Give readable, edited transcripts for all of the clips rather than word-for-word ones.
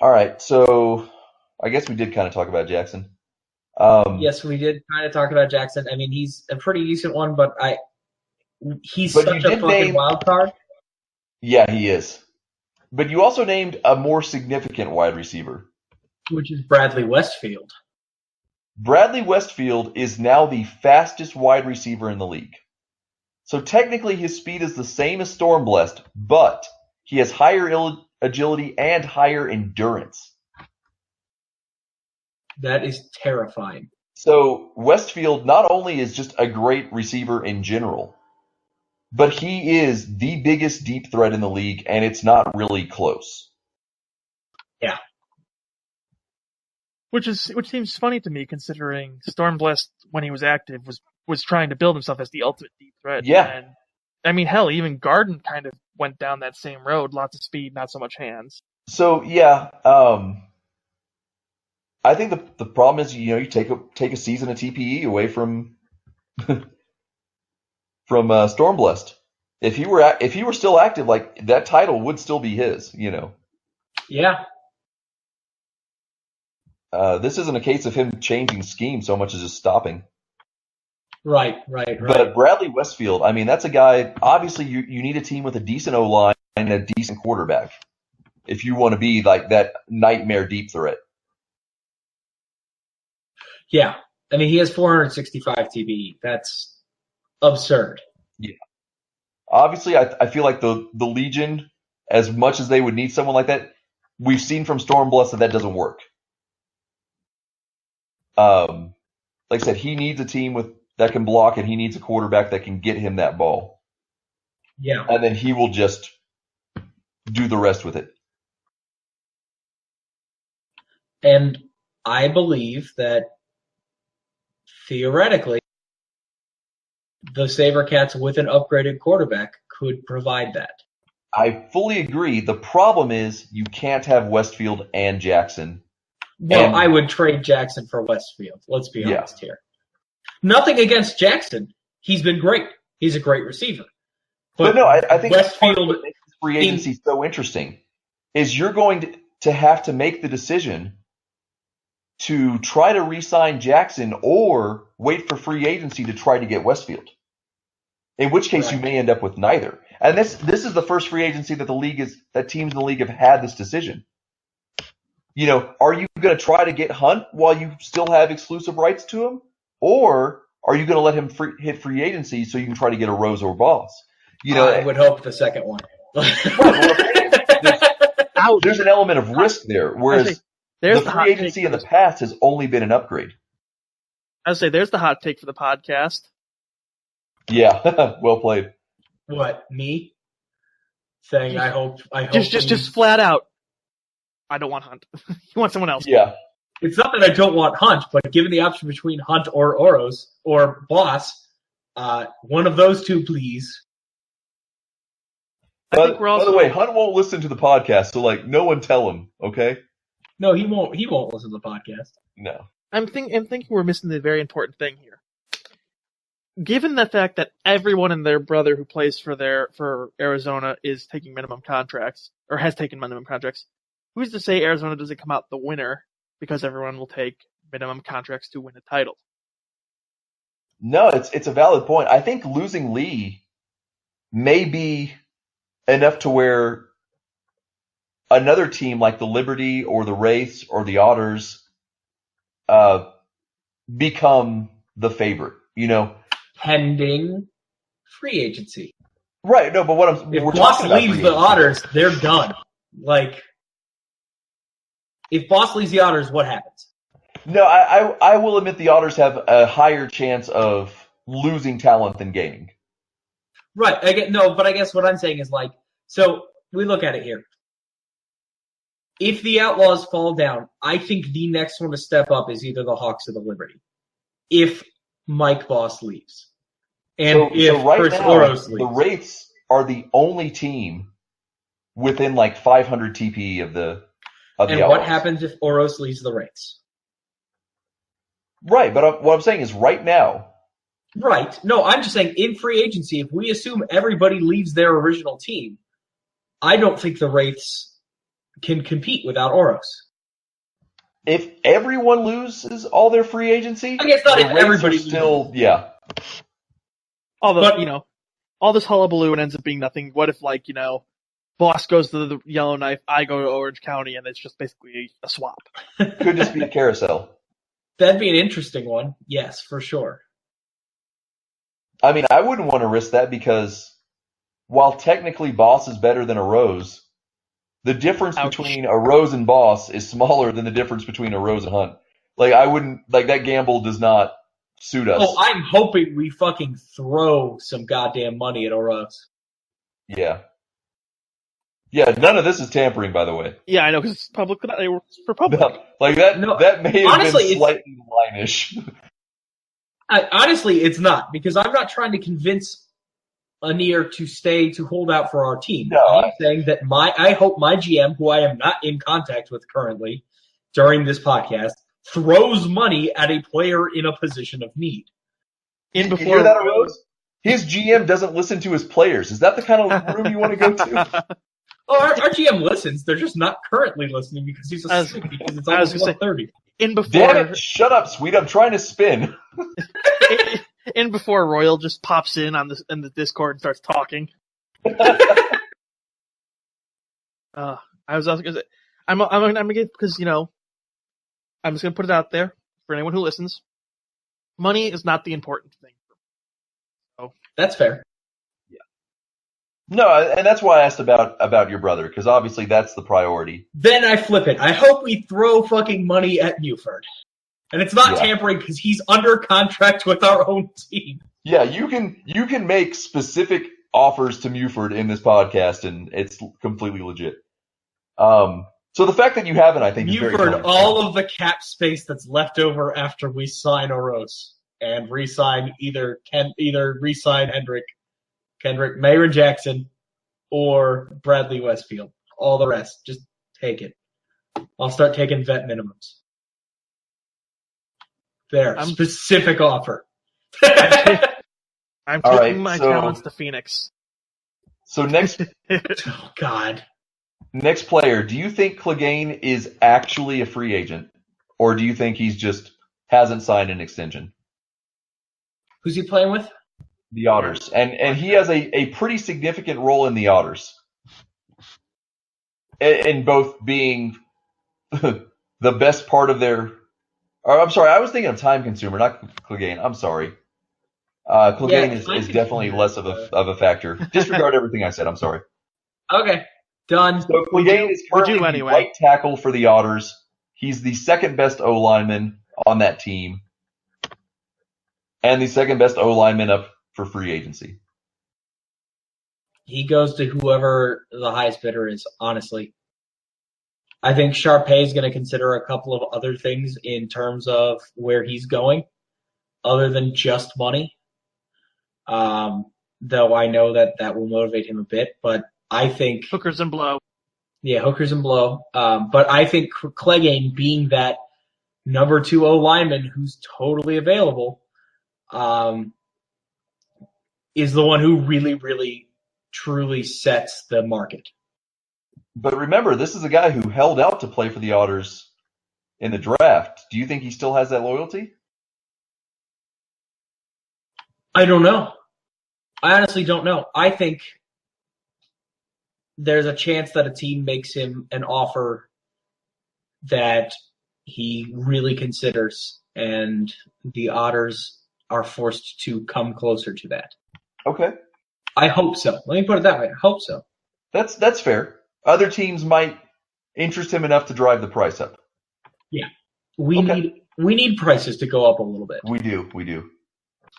All right, so I guess we did kind of talk about Jackson. Yes, we did kind of talk about Jackson. I mean, he's a pretty decent one, but he's but you such a did fucking name, wild card. yeah, he is. But you also named a more significant wide receiver. Which is Bradley Westfield. Bradley Westfield is now the fastest wide receiver in the league. So technically his speed is the same as Stormblessed, but he has higher agility and higher endurance. That is terrifying. So Westfield not only is just a great receiver in general, but he is the biggest deep threat in the league, and it's not really close. Yeah. Which seems funny to me, considering Stormblessed, when he was active, was trying to build himself as the ultimate deep threat. Yeah. And I mean, hell, even Garden kind of went down that same road. Lots of speed, not so much hands. So yeah, I think the problem is you take a season of TPE away from from Stormblessed. If he were still active, like that title would still be his. Yeah. This isn't a case of him changing scheme so much as just stopping. Right. But Bradley Westfield, I mean, that's a guy. Obviously, you need a team with a decent O-line and a decent quarterback if you want to be like that nightmare deep threat. Yeah. I mean, he has 465 TBE. That's absurd. Yeah. Obviously, I feel like the Legion, as much as they would need someone like that, we've seen from Stormblessed that doesn't work. Like I said, he needs a team that can block, and he needs a quarterback that can get him that ball. Yeah. And then he will just do the rest with it. And I believe that theoretically, the SaberCats with an upgraded quarterback could provide that. I fully agree. The problem is you can't have Westfield and Jackson. Well, I would trade Jackson for Westfield. Let's be honest here. Nothing against Jackson. He's been great. He's a great receiver. But no, I think Westfield what makes free agency so interesting is you're going to have to make the decision to try to re-sign Jackson or wait for free agency to try to get Westfield. In which case, you may end up with neither. And this is the first free agency that teams in the league have had this decision. Are you going to try to get Hunt while you still have exclusive rights to him, or are you going to let him hit free agency so you can try to get a Rose or Boss? I would hope the second one. There's an element of risk there, whereas the free agency in the past has only been an upgrade. I would say there's the hot take for the podcast. Yeah, well played. What, me? Saying I hope just flat out, I don't want Hunt. You want someone else. Yeah. It's not that I don't want Hunt, but given the option between Hunt or Oros or Boss, one of those two, please. By the way, Hunt won't listen to the podcast, so no one tell him, okay? No, he won't. He won't listen to the podcast. No. I'm thinking we're missing the very important thing here. Given the fact that everyone and their brother who plays for Arizona is taking minimum contracts, or has taken minimum contracts, who's to say Arizona doesn't come out the winner because everyone will take minimum contracts to win a title? No, it's a valid point. I think losing Lee may be enough to where another team like the Liberty or the Wraiths or the Otters become the favorite, Pending free agency. Right, no, but if Boss leaves the Otters, they're done. If Boss leaves the Otters, what happens? No, I will admit the Otters have a higher chance of losing talent than gaining. Right. But I guess what I'm saying is so we look at it here. If the Outlaws fall down, I think the next one to step up is either the Hawks or the Liberty. If Mike Boss leaves. And if right Chris now, Oros leaves. The Wraiths are the only team within 500 TPE of the And Outlaws. what happens if Oros leaves the Wraiths? Right, but what I'm saying is right now. Right. No, I'm just saying in free agency, if we assume everybody leaves their original team, I don't think the Wraiths can compete without Oros. If everyone loses all their free agency, I guess not the if rates everybody are still, yeah. All this hullabaloo and ends up being nothing. What if, Boss goes to the Yellowknife, I go to Orange County, and it's just basically a swap? Could just be a carousel. That'd be an interesting one. Yes, for sure. I mean, I wouldn't want to risk that because while technically Boss is better than a Rose, the difference between a Rose and Boss is smaller than the difference between a Rose and Hunt. That gamble does not suit us. Oh, I'm hoping we fucking throw some goddamn money at Oros. Yeah. Yeah, none of this is tampering, by the way. Yeah, I know, because it's public. They were for public. That may have honestly, been slightly line-ish. Honestly, it's not, because I'm not trying to convince Aenir to hold out for our team. No, I'm saying that I hope my GM, who I am not in contact with currently during this podcast, throws money at a player in a position of need. You hear that, Rose? His GM doesn't listen to his players. Is that the kind of room you want to go to? Oh, our GM listens. They're just not currently listening because he's asleep because it's almost 1:30. Damn it! Shut up, sweet. I'm trying to spin. Before Royal just pops in the Discord and starts talking. I was also gonna say, I'm gonna get, because I'm just gonna put it out there for anyone who listens. Money is not the important thing. So that's fair. No, and that's why I asked about your brother, because obviously that's the priority. Then I flip it. I hope we throw fucking money at Muford. And it's not tampering because he's under contract with our own team. Yeah, you can make specific offers to Muford in this podcast, and it's completely legit. So the fact that you haven't, I think, is very Muford, all of the cap space that's left over after we sign Oros and re-sign either re-sign Kendrick, Mayron Jackson, or Bradley Westfield. All the rest, just take it. I'll start taking vet minimums. There, specific offer. I'm taking my talents to Phoenix. So next, oh God, next player. Do you think Clegane is actually a free agent, or do you think he's just hasn't signed an extension? Who's he playing with? The Otters, and he has a pretty significant role in the Otters, in both being the best part of their. Or, I'm sorry, I was thinking of Time Consumer, not Clegane. I'm sorry. Clegane is definitely less of a factor. Disregard everything I said. I'm sorry. Okay, done. So Clegane is currently the right tackle for the Otters. He's the second best O lineman on that team, and the second best O lineman up for free agency. He goes to whoever the highest bidder is, honestly. I think Sharpay is going to consider a couple of other things in terms of where he's going, other than just money. Though I know that will motivate him a bit, but I think hookers and blow. Yeah, hookers and blow. But I think Clegane, being that number 2 O lineman who's totally available, is the one who really, really, truly sets the market. But remember, this is a guy who held out to play for the Otters in the draft. Do you think he still has that loyalty? I don't know. I honestly don't know. I think there's a chance that a team makes him an offer that he really considers, and the Otters are forced to come closer to that. Okay. I hope so. Let me put it that way. I hope so. That's fair. Other teams might interest him enough to drive the price up. Yeah. We need prices to go up a little bit. We do.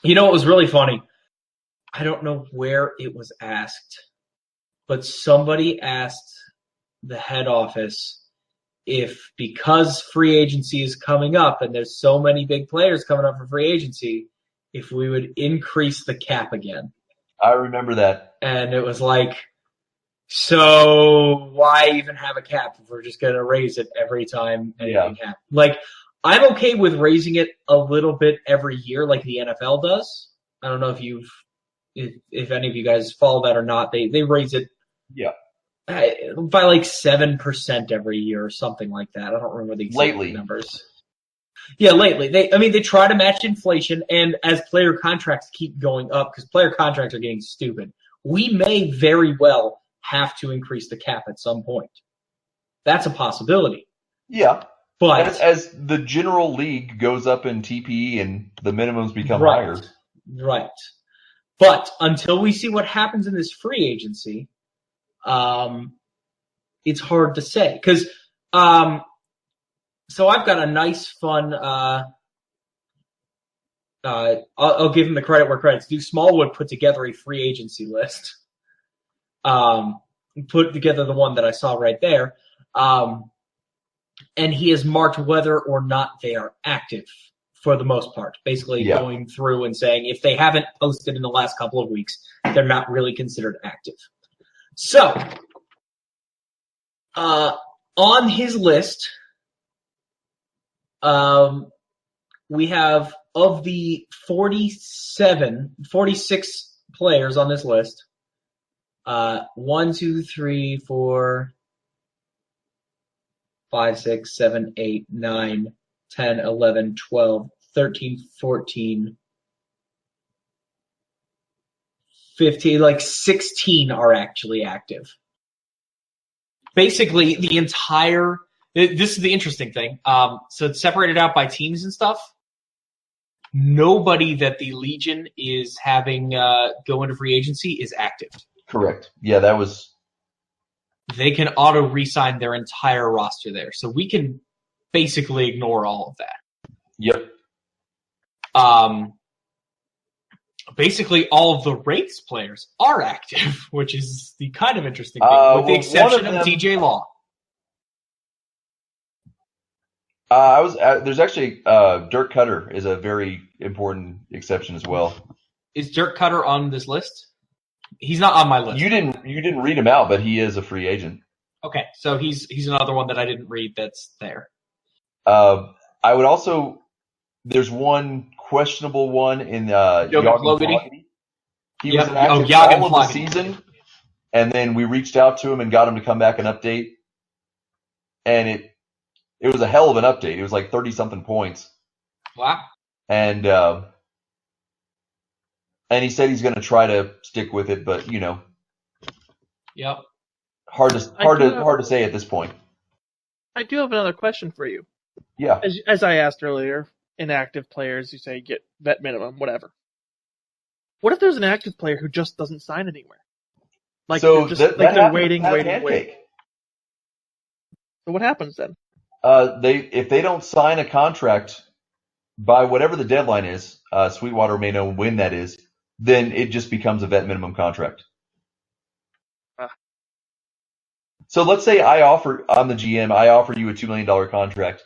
You know what was really funny? I don't know where it was asked, but somebody asked the head office if, because free agency is coming up and there's so many big players coming up for free agency, if we would increase the cap again. I remember that. And it was like, so why even have a cap if we're just going to raise it every time anything happens? Like, I'm okay with raising it a little bit every year like the NFL does. I don't know if any of you guys follow that or not. They raise it by like 7% every year or something like that. I don't remember the exact numbers. Yeah, lately. They try to match inflation, and as player contracts keep going up, because player contracts are getting stupid, we may very well have to increase the cap at some point. That's a possibility. Yeah. But as the general league goes up in TPE and the minimums become higher. Right. But until we see what happens in this free agency, it's hard to say. Because so I've got a nice, fun. I'll give him the credit where credit's due. Smallwood put together a free agency list. Put together the one that I saw right there. And he has marked whether or not they are active for the most part. Basically going through and saying if they haven't posted in the last couple of weeks, they're not really considered active. So, on his list, we have, of the 46 players on this list, 1, 2, 3, 4, 5, 6, 7, 8, 9, 10, 11, 12, 13, 14, 15, like 16 are actually active. Basically, the entire... This is the interesting thing. So it's separated out by teams and stuff. Nobody that the Legion is having go into free agency is active. Correct. Yeah, that was... They can auto re-sign their entire roster there. So we can basically ignore all of that. Yep. Basically, all of the Wraiths players are active, which is the kind of interesting thing, with the exception of DJ Law. There's actually Dirk Cutter is a very important exception as well. Is Dirk Cutter on this list? He's not on my list. You didn't read him out, but he is a free agent. Okay, so he's another one that I didn't read that's there. I would also... There's one questionable one in Yagen. He was active all of the season, and then we reached out to him and got him to come back and update. And it was a hell of an update. It was like 30-something points. Wow. And he said he's going to try to stick with it, but Yep. Hard to say at this point. I do have another question for you. Yeah. As I asked earlier, inactive players, you say get vet minimum, whatever. What if there's an active player who just doesn't sign anywhere? Like so they're waiting. So what happens then? If they don't sign a contract by whatever the deadline is, Sweetwater may know when that is, then it just becomes a vet minimum contract. So let's say I'm the GM, I offer you a $2 million contract,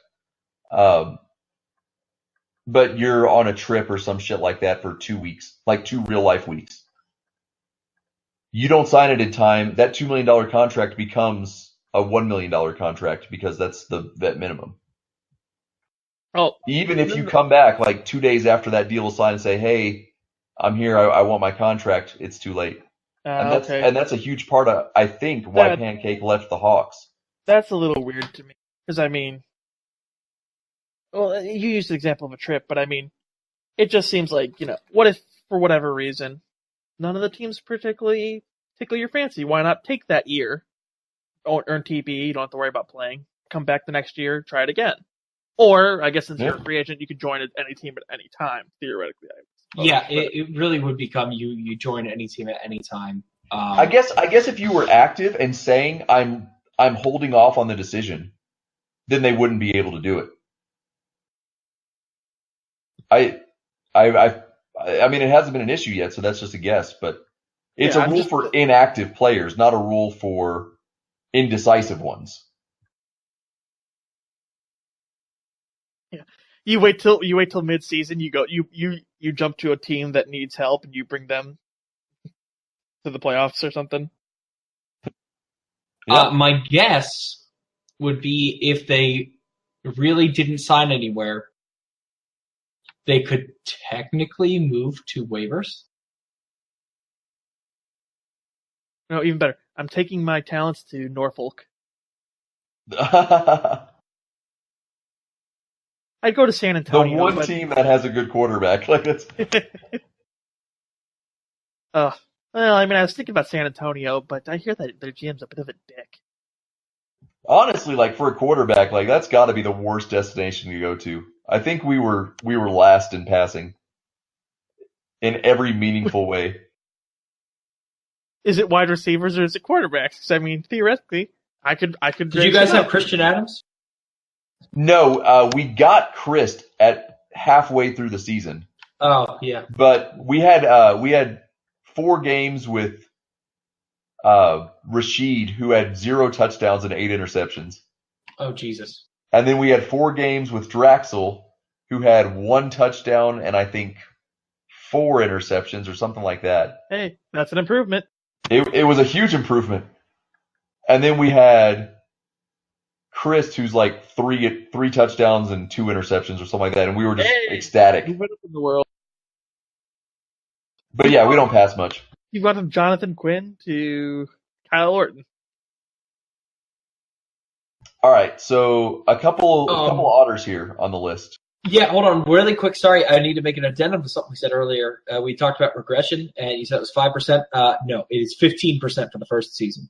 but you're on a trip or some shit like that for 2 weeks, like 2 real life weeks. You don't sign it in time, that $2 million contract becomes a $1 million contract because that's the vet minimum. Oh, even if you come back like 2 days after that deal is signed and say, "Hey, I'm here. I want my contract," it's too late. And that's a huge part of, I think, why Pancake left the Hawks. That's a little weird to me because well, you used the example of a trip, but it just seems like what if for whatever reason none of the teams particularly tickle your fancy? Why not take that year? Earn TPE, you don't have to worry about playing. Come back the next year, try it again. Or, I guess since you're a free agent, you could join at any team at any time, theoretically. It really would become you join any team at any time. I guess if you were active and saying I'm holding off on the decision, then they wouldn't be able to do it. I mean, it hasn't been an issue yet, so that's just a guess, but it's a rule for inactive players, not a rule for indecisive ones. Yeah, you wait till mid-season. You jump to a team that needs help and you bring them to the playoffs or something. Yeah. My guess would be if they really didn't sign anywhere, they could technically move to waivers. No, even better. I'm taking my talents to Norfolk. The I'd go to San Antonio. one but, team that has a good quarterback. Like it's well, I mean, I was thinking about San Antonio, but I hear that their GM's a bit of a dick. honestly, like for a quarterback, like that's got to be the worst destination to go to. I think we were last in passing in every meaningful way. Is it wide receivers or is it quarterbacks? 'Cause, I mean, theoretically, I could. Did you guys have Christian Adams? No, we got Chris at halfway through the season, Oh, yeah. but we had 4 games with Rashid, who had 0 touchdowns and 8 interceptions. Oh, Jesus. And then we had 4 games with Draxel, who had 1 touchdown and I think 4 interceptions or something like that. Hey, that's an improvement. It was a huge improvement. And then we had Chris, who's like 3 touchdowns and 2 interceptions or something like that, and we were just ecstatic. You went up in the world. But yeah, we don't pass much. You went from Jonathan Quinn to Kyle Orton. All right, so a couple otters here on the list. Yeah, hold on, really quick. Sorry, I need to make an addendum to something we said earlier. We talked about regression, and you said it was 5%. No, it is 15% for the first season.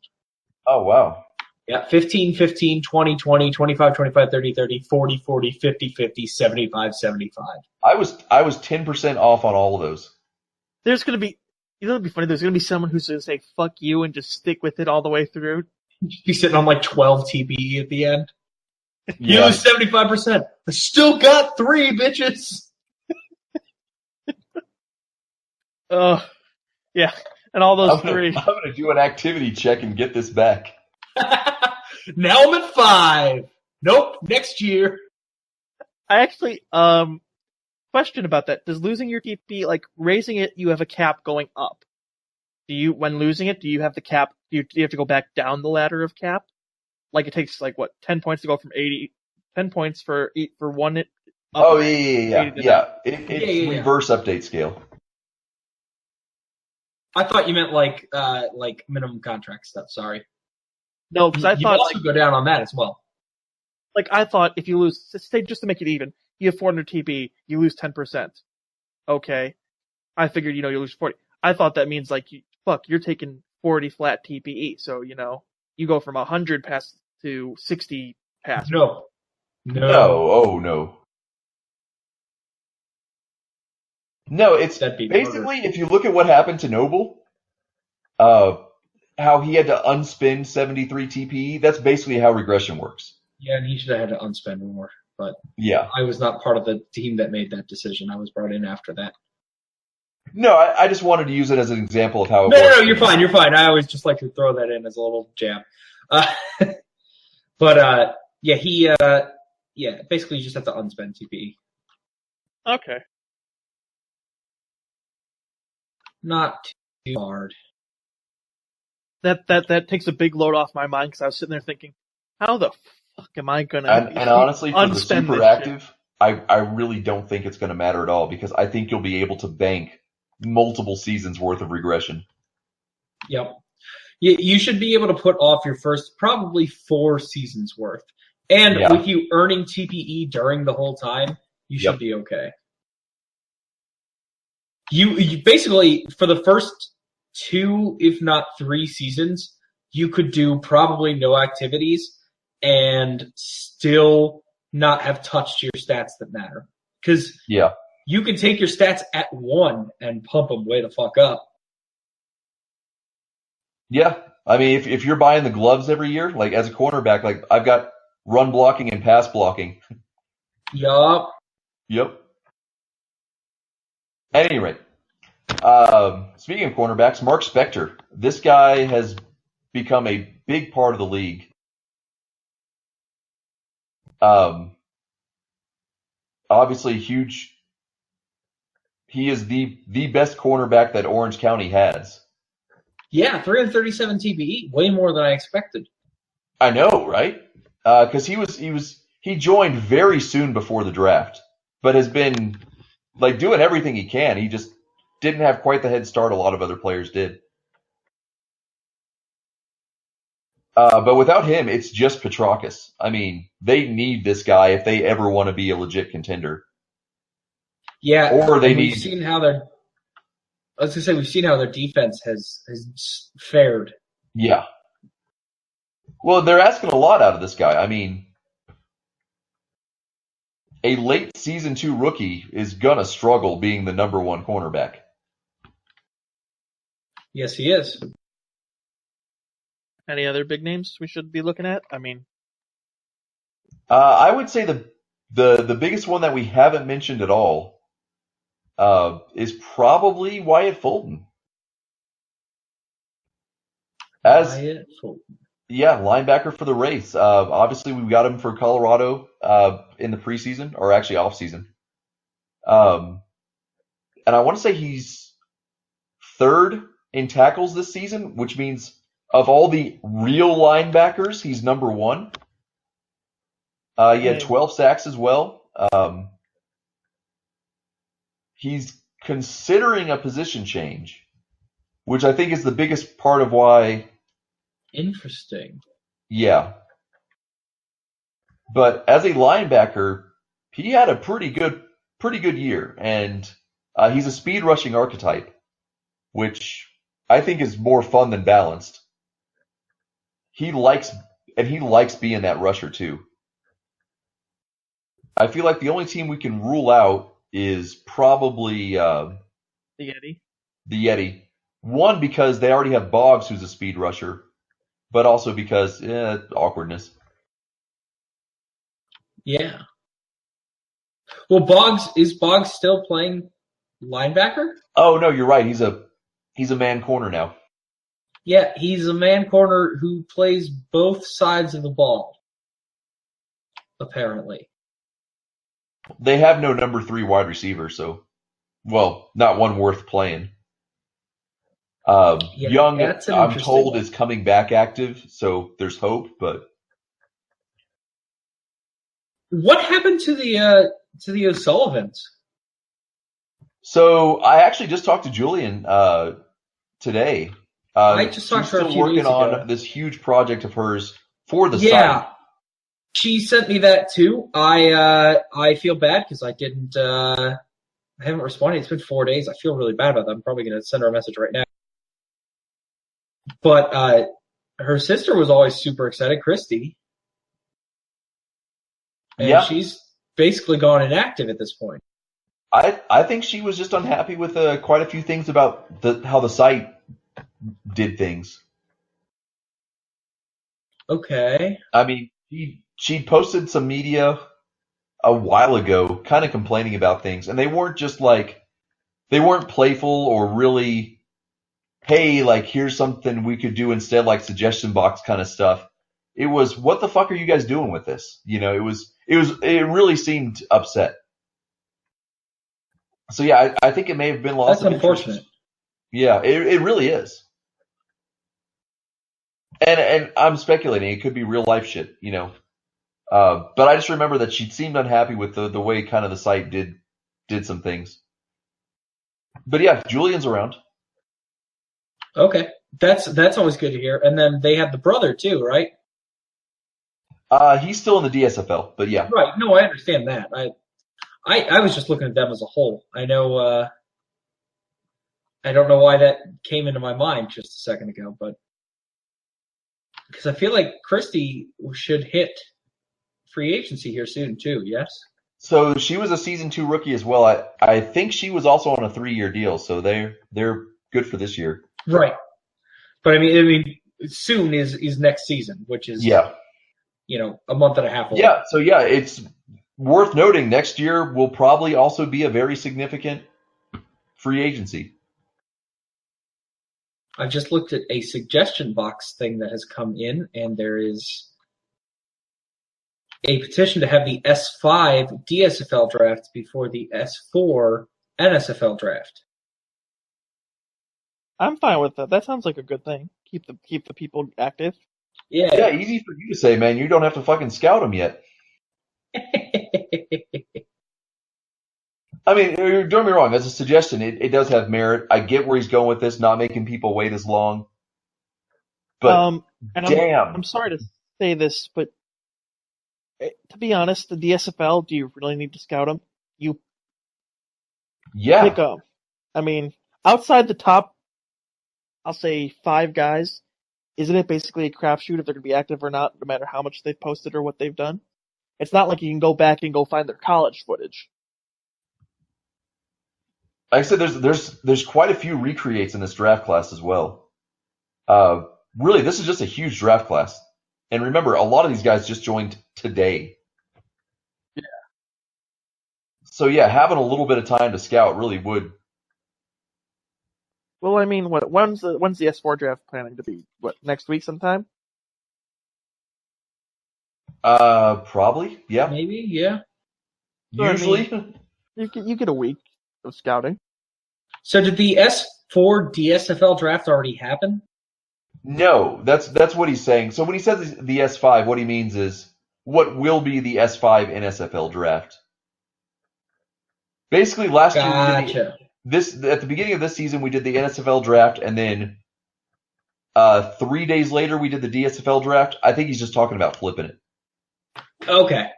Oh, wow. Yeah, 15, 15, 20, 20, 25, 25, 30, 30, 40, 40, 50, 50, 75, 75. I was 10% off on all of those. There's going to be, you know, it'd be funny. There's going to be someone who's going to say "fuck you" and just stick with it all the way through. Be sitting on like 12 TBE at the end. You Yeah. lose 75%. I still got 3, bitches. Yeah, and all those I'm 3. gonna do an activity check and get this back. Now I'm at 5. Nope, next year. I actually, question about that. Does losing your TP, like raising it, you have a cap going up? When losing it, do you have the cap? Do you have to go back down the ladder of cap? Like it takes 10 points to go from 80, 10 points for one. Oh yeah. It's Yeah. reverse update scale. I thought you meant like minimum contract stuff. Sorry. No, because I you thought also go down on that as well. I thought if you lose, say just to make it even, you have 400 TP, you lose 10%. Okay, I figured you lose 40. I thought that means you're taking 40 flat TPE, so you go from 100 pass to 60 pass. No. Oh no. No, it's That'd be basically if you look at what happened to Noble, how he had to unspend 73 TPE. That's basically how regression works. Yeah, and he should have had to unspend more. But Yeah. I was not part of the team that made that decision. I was brought in after that. No, I just wanted to use it as an example of how it No, works. no, you're fine. You're fine. I always just like to throw that in as a little jab. But he basically you just have to unspend TPE. Okay. Not too hard. That takes a big load off my mind because I was sitting there thinking, how the fuck am I gonna? And honestly, for the unspend super this active, I really don't think it's going to matter at all because I think you'll be able to bank multiple seasons worth of regression. Yep. You should be able to put off your first probably 4 seasons worth. And Yeah. with you earning TPE during the whole time, you should be okay. You basically, for the first 2, if not 3 seasons, you could do probably no activities and still not have touched your stats that matter. Because you can take your stats at 1 and pump them way the fuck up. Yeah. I mean, if you're buying the gloves every year, like as a cornerback, I've got run blocking and pass blocking. Yup. Yep. At any rate, speaking of cornerbacks, Mark Spector. This guy has become a big part of the league. Obviously huge. He is the best cornerback that Orange County has. Yeah, 337 TPE, way more than I expected. I know, right? Because he joined very soon before the draft, but has been doing everything he can. He just didn't have quite the head start a lot of other players did. But without him, it's just Petrakis. I mean, they need this guy if they ever want to be a legit contender. Yeah, Or they and we've need, seen how their. I was gonna say we've seen how their defense has fared. yeah. Well, they're asking a lot out of this guy. I mean, a late season 2 rookie is gonna struggle being the number 1 cornerback. Yes, he is. Any other big names we should be looking at? I mean, I would say the biggest one that we haven't mentioned at all is probably Wyatt Fulton. Wyatt Fulton. Yeah, linebacker for the Wraiths. Obviously, we got him for Colorado in the preseason, or actually off season. And I want to say he's 3rd in tackles this season, which means of all the real linebackers, he's number 1. He had 12 sacks as well. He's considering a position change, which I think is the biggest part of why. Interesting. Yeah. But as a linebacker, he had a pretty good year, and he's a speed rushing archetype, which I think is more fun than balanced. He likes being that rusher too. I feel like the only team we can rule out is probably the Yeti. The Yeti. One, because they already have Boggs, who's a speed rusher, but also because awkwardness. Yeah. Well, is Boggs still playing linebacker? Oh no, you're right. He's a man corner now. Yeah, he's a man corner who plays both sides of the ball. Apparently. They have no number 3 wide receiver, so not one worth playing. Young, I'm told, is coming back active, so there's hope. But what happened to the O'Sullivans? So I actually just talked to Julian today. I just talked to her a few days ago. She's still working on this huge project of hers for the site. Yeah, she sent me that too. I feel bad because I haven't responded. It's been 4 days. I feel really bad about that. I'm probably going to send her a message right now. But her sister was always super excited, Christy. And she's basically gone inactive at this point. I think she was just unhappy with quite a few things about how the site did things. Okay. I mean, she posted some media a while ago kind of complaining about things, and they weren't playful or really, hey, like, here's something we could do instead, like suggestion box kind of stuff. It was, what the fuck are you guys doing with this? You know, it really seemed upset. So yeah, I think it may have been lost of interest. That's unfortunate. Yeah, it really is. And I'm speculating, it could be real life shit, you know. But I just remember that she seemed unhappy with the way kind of the site did some things. But yeah, Julian's around. Okay. That's always good to hear. And then they have the brother too, right? He's still in the DSFL, but yeah. Right. No, I understand that. I was just looking at them as a whole. I know I don't know why that came into my mind just a second ago, but because I feel like Christy should hit free agency here soon too, yes? So she was a season 2 rookie as well. I think she was also on a 3-year deal, so they're good for this year. Right. But I mean soon is next season, which is a month and a half away. Yeah, so yeah, it's worth noting next year will probably also be a very significant free agency. I've just looked at a suggestion box thing that has come in, and there is a petition to have the S5 DSFL draft before the S4 NSFL draft. I'm fine with that. That sounds like a good thing. Keep the people active. Yeah, easy for you to say, man. You don't have to fucking scout them yet. I mean, don't get me wrong. As a suggestion, it does have merit. I get where he's going with this, not making people wait as long. But and damn. I'm sorry to say this, but to be honest, the DSFL, do you really need to scout them? You pick them. I mean, outside the top, I'll say 5 guys, isn't it basically a crapshoot if they're going to be active or not, no matter how much they've posted or what they've done? It's not like you can go back and go find their college footage. Like I said, there's quite a few recreates in this draft class as well. Really, this is just a huge draft class. And remember, a lot of these guys just joined today. Yeah. So yeah, having a little bit of time to scout really would. Well, I mean, when's the S4 draft planning to be? What, next week sometime? Probably, yeah. Maybe, yeah. Usually. So, I mean, you get a week of scouting. So did the S4 DSFL draft already happen? No, that's what he's saying. So when he says the S5, what he means is what will be the S5 NSFL draft. Basically, last year we did at the beginning of this season we did the NSFL draft, and then 3 days later we did the DSFL draft. I think he's just talking about flipping it. Okay.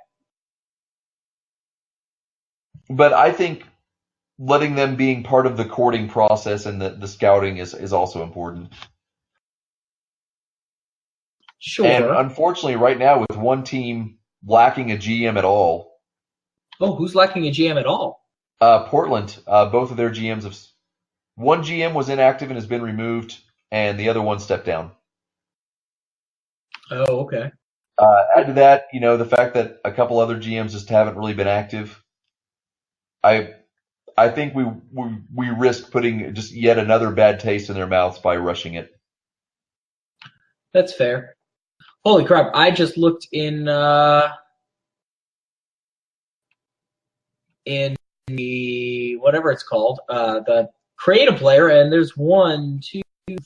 But I think letting them being part of the courting process and the scouting is also important. Sure. And unfortunately, right now, with one team lacking a GM at all. Oh, who's lacking a GM at all? Portland. Both of their GMs have. One GM was inactive and has been removed, and the other one stepped down. Oh, okay. Add to that, the fact that a couple other GMs just haven't really been active. I think we risk putting just yet another bad taste in their mouths by rushing it. That's fair. Holy crap, I just looked in the whatever it's called, the creative player, and there's 1, 2,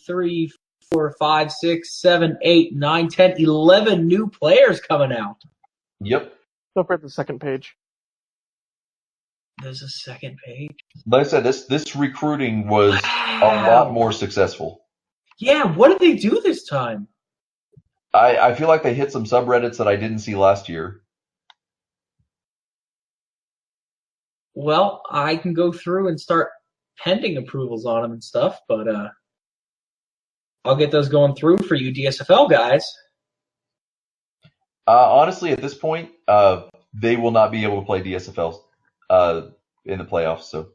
3, 4, 5, 6, 7, 8, 9, 10, 11 new players coming out. Yep. Go for the second page. There's a second page. Like I said, this recruiting was a lot more successful. Yeah, what did they do this time? I feel like they hit some subreddits that I didn't see last year. Well, I can go through and start pending approvals on them and stuff, but I'll get those going through for you DSFL guys. Honestly, at this point, they will not be able to play DSFL in the playoffs. So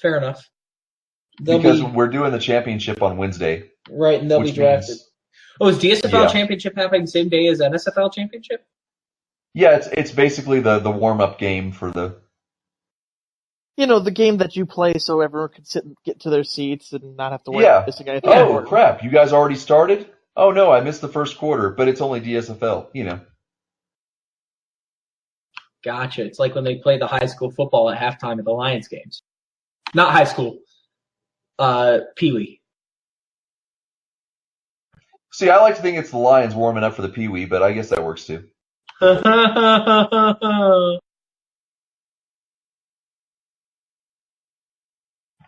fair enough. We're doing the championship on Wednesday. Right, and they'll be drafted. Oh, is DSFL championship happening the same day as NSFL championship? Yeah, it's basically the warm-up game for the... the game that you play so everyone can sit and get to their seats and not have to worry about missing anything. Oh, crap. You guys already started? Oh, no, I missed the first quarter, but it's only DSFL, Gotcha. It's like when they play the high school football at halftime at the Lions games. Not high school. Pee-wee. See, I like to think it's the Lions warming up for the Pee-wee, but I guess that works too. All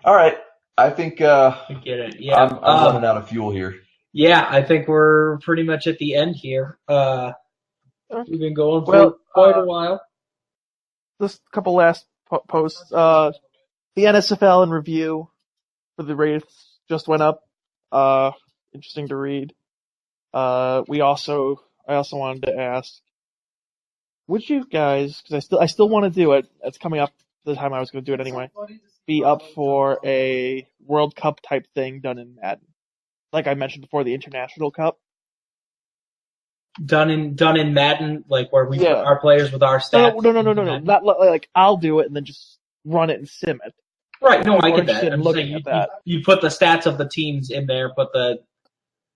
right. I think I get it. Yeah. I'm running out of fuel here. Yeah, I think we're pretty much at the end here. We've been going for quite a while. Just a couple last posts. The NSFL in review for the Wraiths just went up. Interesting to read. I also wanted to ask, would you guys, because I still want to do it, it's coming up the time I was going to do it anyway, be up for a World Cup type thing done in Madden? Like I mentioned before, the International Cup. Done in Madden, like where we put our players with our stats. No. Not like I'll do it and then just run it and sim it. Right, no, I get that. I'm looking at that. You put the stats of the teams in there,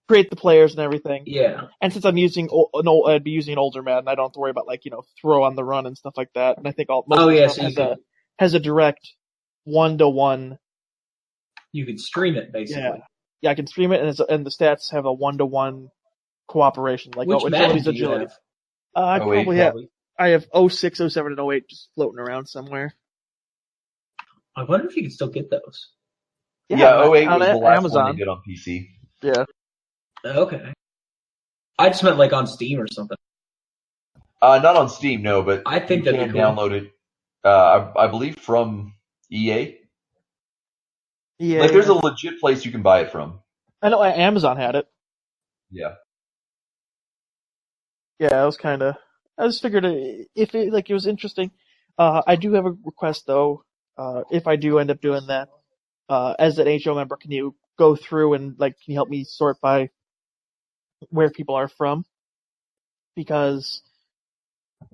create the players and everything. Yeah. And since I'd be using an older Madden, I don't have to worry about throw on the run and stuff like that. And I think has a direct 1-to-1. You can stream it basically. Yeah, I can stream it, and the stats have a 1-to-1 cooperation. Like which Madden do you have? I probably have. I have 06, 07, and 08 just floating around somewhere. I wonder if you can still get those. Yeah, 08 was the last Amazon. one they did on PC. Yeah. Okay. I just meant like on Steam or something. Not on Steam, no, but I think you that'd can be cool. download it. I believe from EA. Yeah. Like, there's a legit place you can buy it from. I know Amazon had it. Yeah. Yeah, I just figured if it was interesting. I do have a request though. If I do end up doing that, as an HO member, can you go through and can you help me sort by where people are from? Because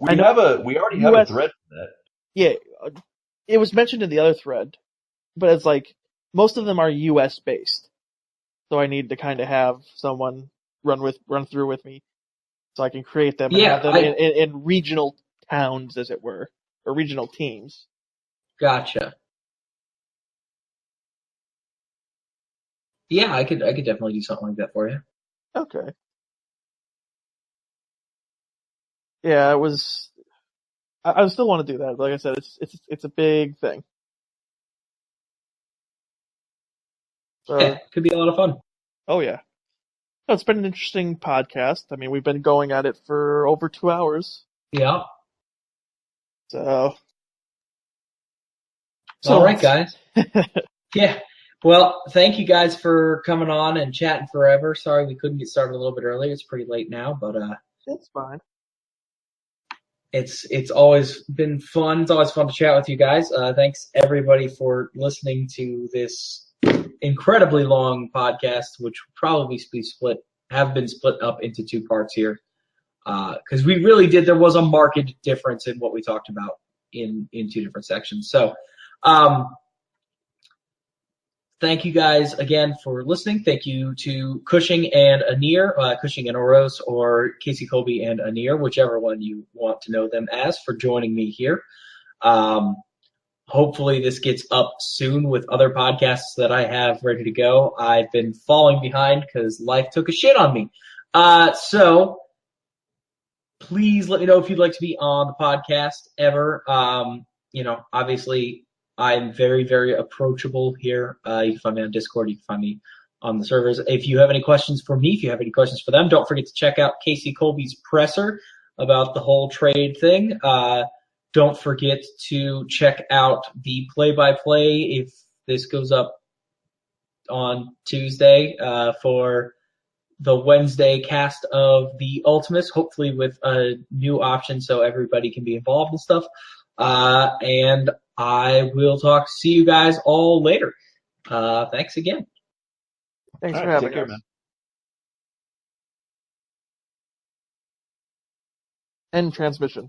I know We already have a US, thread for that. yeah, it was mentioned in the other thread, but it's like most of them are US based, so I need to kind of have someone run through with me, so I can create them and Yeah, have them in regional towns, as it were, or regional teams. gotcha. Yeah, I could definitely do something like that for you. Okay. Yeah, it was. I still want to do that. Like I said, it's a big thing. So, Yeah, could be a lot of fun. oh yeah. No, it's been an interesting podcast. I mean, we've been going at it for over 2 hours. Yeah. So, All right, let's. guys. Yeah. Well, thank you guys for coming on and chatting forever. Sorry we couldn't get started a little bit earlier. It's pretty late now, but It's fine. it's always been fun. It's always fun to chat with you guys. Thanks everybody for listening to this incredibly long podcast, which will probably have been split up into two parts here. Because we really did, there was a marked difference in what we talked about in two different sections. So, thank you guys again for listening. Thank you to Cushing and Aenir, Cushing and Oros, or KCKolbe and Aenir, whichever one you want to know them as, for joining me here. Hopefully this gets up soon with other podcasts that I have ready to go. I've been falling behind because life took a shit on me. So please let me know if you'd like to be on the podcast ever. Obviously I'm very, very approachable here. You can find me on Discord. You can find me on the servers. If you have any questions for me, if you have any questions for them, don't forget to check out KCKolbe's presser about the whole trade thing. Don't forget to check out the play-by-play if this goes up on Tuesday for the Wednesday cast of the Ultimus, hopefully with a new option so everybody can be involved and stuff. And I will see you guys all later. Thanks again. Thanks All for right, having take care, us. man. End transmission.